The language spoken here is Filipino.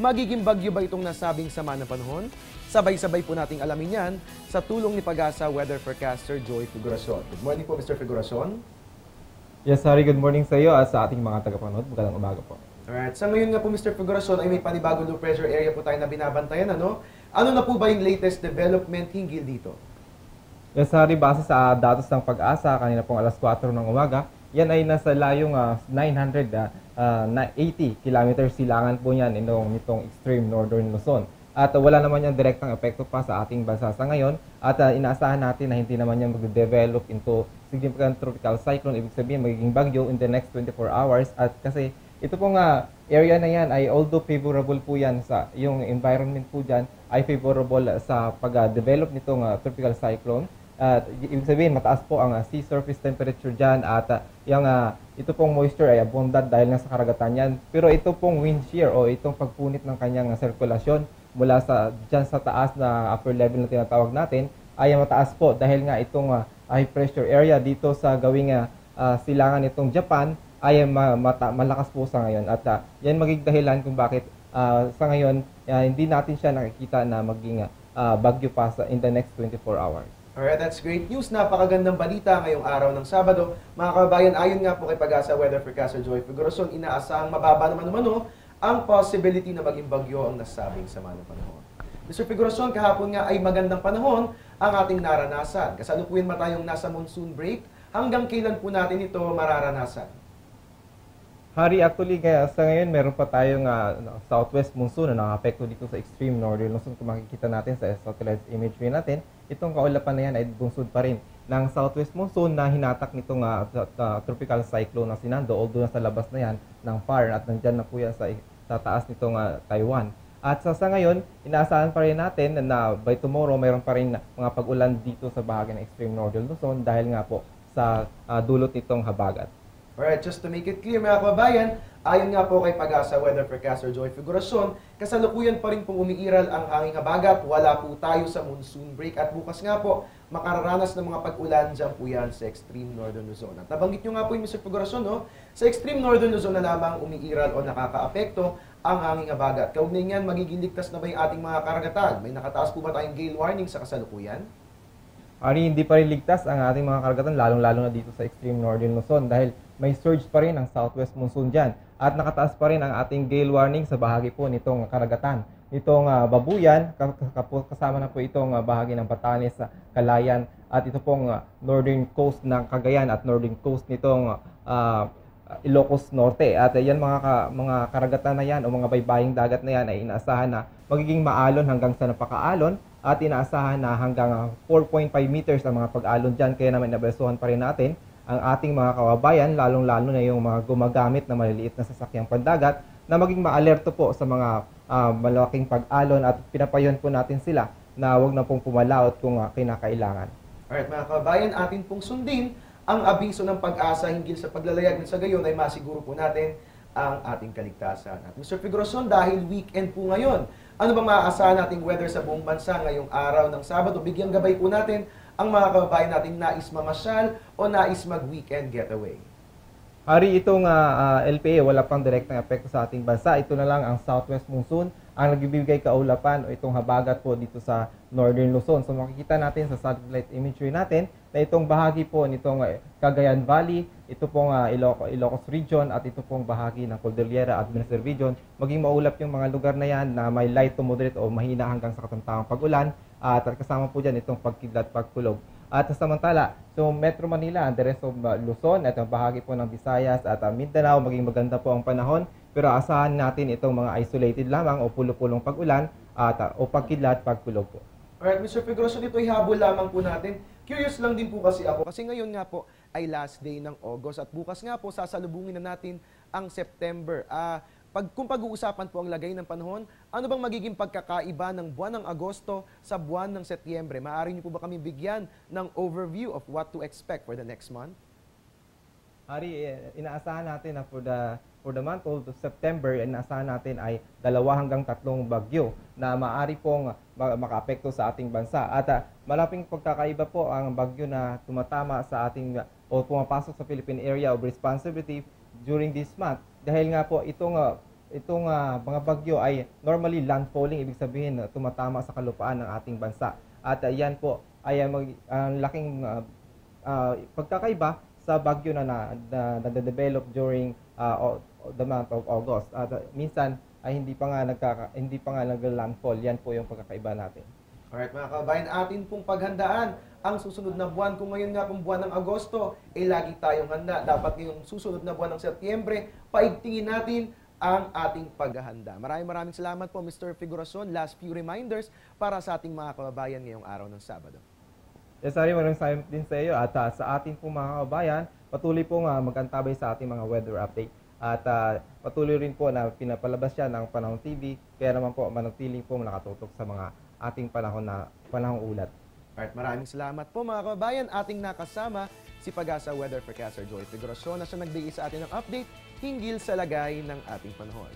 Magiging bagyo ba itong nasabing sama ng panahon? Sabay-sabay po nating alamin yan sa tulong ni Pag-asa Weather Forecaster Joy Figuracion. Good morning po, Mr. Figuracion. Yes, sorry, good morning sa iyo at sa ating mga tagapanood. Magandang umaga po. Alright, sa ngayon nga po, Mr. Figuracion, ay may panibagong low pressure area po tayo na binabantayan. Ano na po ba yung latest development hinggil dito? Yes, sorry, base sa datos ng Pag-asa, kanina pong alas 4 ng umaga, yan ay nasa layong 980 kilometers silangan po yan nitong extreme northern Luzon. At wala naman yung direktang epekto pa sa ating bansa sa ngayon at inaasahan natin na hindi naman yan mag-develop into significant tropical cyclone, ibig sabihin magiging bagyo in the next 24 hours. At kasi ito pong area na yan ay although favorable po yan sa yung environment po dyan ay favorable sa pag-develop nitong tropical cyclone. Ibig sabihin, mataas po ang sea surface temperature dyan at ito pong moisture ay abundant dahil nga sa karagatan yan. Pero ito pong wind shear o itong pagpunit ng kanyang sirkulasyon mula dyan sa taas na upper level na tinatawag natin ay mataas po dahil nga itong high pressure area dito sa gawing silangan itong Japan ay malakas po sa ngayon. At yan magiging dahilan kung bakit sa ngayon hindi natin siya nakikita na maging bagyo pa in the next 24 hours. Alright, that's great news. Napakagandang balita ngayong araw ng Sabado. Mga kababayan, ayon nga po kay Pag-asa Weather Forecaster Joy Figuracion, inaasahang mababa naman ang possibility na maging bagyo ang nasabing sama ng panahon. Mr. Figuracion, kahapon nga ay magandang panahon ang ating naranasan. Kasalukuyan tayong nasa monsoon break. Hanggang kailan po natin ito mararanasan? Hari, actually, sa ngayon, meron pa tayong southwest monsoon na nakapekto dito sa extreme northern Luzon. Kung makikita natin sa satellite imagery natin, itong kaulapan na yan ay bunsod pa rin ng southwest monsoon na hinatak nitong tropical cyclone na Sinando, although nasa labas na yan ng far at nandyan na po yan sa taas nitong Taiwan. At sa ngayon, inaasahan pa rin natin na by tomorrow, mayroon pa rin mga pag-ulan dito sa bahagi ng extreme northern Luzon dahil nga po sa dulot nitong habagat. Alright, just to make it clear mga kababayan, ayon nga po kay Pag-asa Weather Forecaster Joy Figuracion, kasalukuyan pa rin pong umiiral ang hanging habagat, wala po tayo sa monsoon break at bukas nga po makararanas ng mga pag-ulan dyan po yan sa extreme northern Luzon. At nabanggit nyo nga po yung Mr. Figuracion, sa extreme northern Luzon na lamang umiiral o nakakaapekto ang hanging habagat. Kaugnay niyan, magiging ligtas na ba yung ating mga karagatan? May nakataas po ba tayong gale warning sa kasalukuyan? Ari, hindi pa rin ligtas ang ating mga karagatan, lalong-lalo na dito sa extreme northern Luzon dahil may surge pa rin ang southwest monsoon dyan. At nakataas pa rin ang ating gale warning sa bahagi po nitong karagatan. Nitong Babuyan, kasama na po itong bahagi ng Batanes, Calayan, at ito pong northern coast ng Cagayan at northern coast nitong Ilocos Norte. At yan mga karagatan na yan o mga baybaying dagat na yan ay inaasahan na magiging maalon hanggang sa napakaalon at inaasahan na hanggang 4.5 meters ang mga pag-alon dyan. Kaya naman inabesuhan pa rin natin ang ating mga kababayan, lalong-lalo na yung mga gumagamit na maliliit na sasakyang pandagat na maging maalerto po sa mga malaking pag-alon at pinapayon po natin sila na huwag na pong pumalaot kung kinakailangan. Alright mga kababayan, atin pong sundin ang abiso ng Pag-asa hinggil sa paglalayag sa gayon ay masiguro po natin ang ating kaligtasan. At Mr. Figuracion, dahil weekend po ngayon, ano bang maaasahan nating weather sa buong bansa ngayong araw ng Sabado? Bigyang gabay po natin ang mga kababayan nating nais mamasyal o nais mag-weekend getaway. Hari, itong LPA wala pang direktang epekto sa ating bansa. Ito na lang ang southwest monsoon ang nagbibigay kaulapan o itong habagat po dito sa northern Luzon. So makikita natin sa satellite imagery natin na itong bahagi po nitong Cagayan Valley, ito pong Ilocos Region at ito pong bahagi ng Cordillera Administrative Region. Maging maulap yung mga lugar na yan na may light to moderate o mahina hanggang sa katamtamang pag-ulan. At kasama po dyan itong pagkidlat, pagkulog. At samantala, so Metro Manila, the rest of Luzon, at ang bahagi po ng Visayas at Mindanao, maging maganda po ang panahon. Pero asahan natin itong mga isolated lamang o pulo-pulong pag-ulan at o pagkidlat, pagkulog po. Alright, Mr. Figuracion, ito ay habol lamang po natin. Curious lang din po kasi ako. Kasi ngayon nga po ay last day ng August at bukas nga po sasalubungin na natin ang September. Kung pag-uusapan po ang lagay ng panahon, ano bang magiging pagkakaiba ng buwan ng Agosto sa buwan ng Setyembre? Maaari niyo po ba kami bigyan ng overview of what to expect for the next month? Hari, inaasahan natin na for the month of September, inaasahan natin ay 2 hanggang 3 bagyo na maaari pong makaapekto sa ating bansa. At malaking pagkakaiba po ang bagyo na tumatama sa ating o pumapasok sa Philippine Area of Responsibility during this month. Dahil nga po itong itong mga bagyo ay normally landfalling, ibig sabihin tumatama sa kalupaan ng ating bansa. At yan po ay ang laking pagkakaiba sa bagyo na nade-develop during the month of August. At minsan ay hindi pa nga nag-landfall. Yan po yung pagkakaiba natin. Alright mga kabayan, atin pong paghandaan ang susunod na buwan. Kung ngayon nga pong buwan ng Agosto, lagi tayong handa. Dapat ngayong susunod na buwan ng Setyembre, paigtingin natin ang ating paghahanda. Maraming salamat po Mr. Figuracion. Last few reminders para sa ating mga kababayan ngayong araw ng Sabado. Yes, sorry, maraming salamat din sa iyo. At sa ating pong mga kababayan, patuloy pong mag-antabay sa ating mga weather update. At patuloy rin po na pinapalabas siya ng Panahon TV. Kaya naman po manatiling po nakatutok sa mga ating panahong ulat. Alright, maraming salamat po mga kababayan. Ating nakasama si Pag-asa Weather forecaster Joy Figuracion na siya nagbigay sa atin ng update hinggil sa lagay ng ating panahon.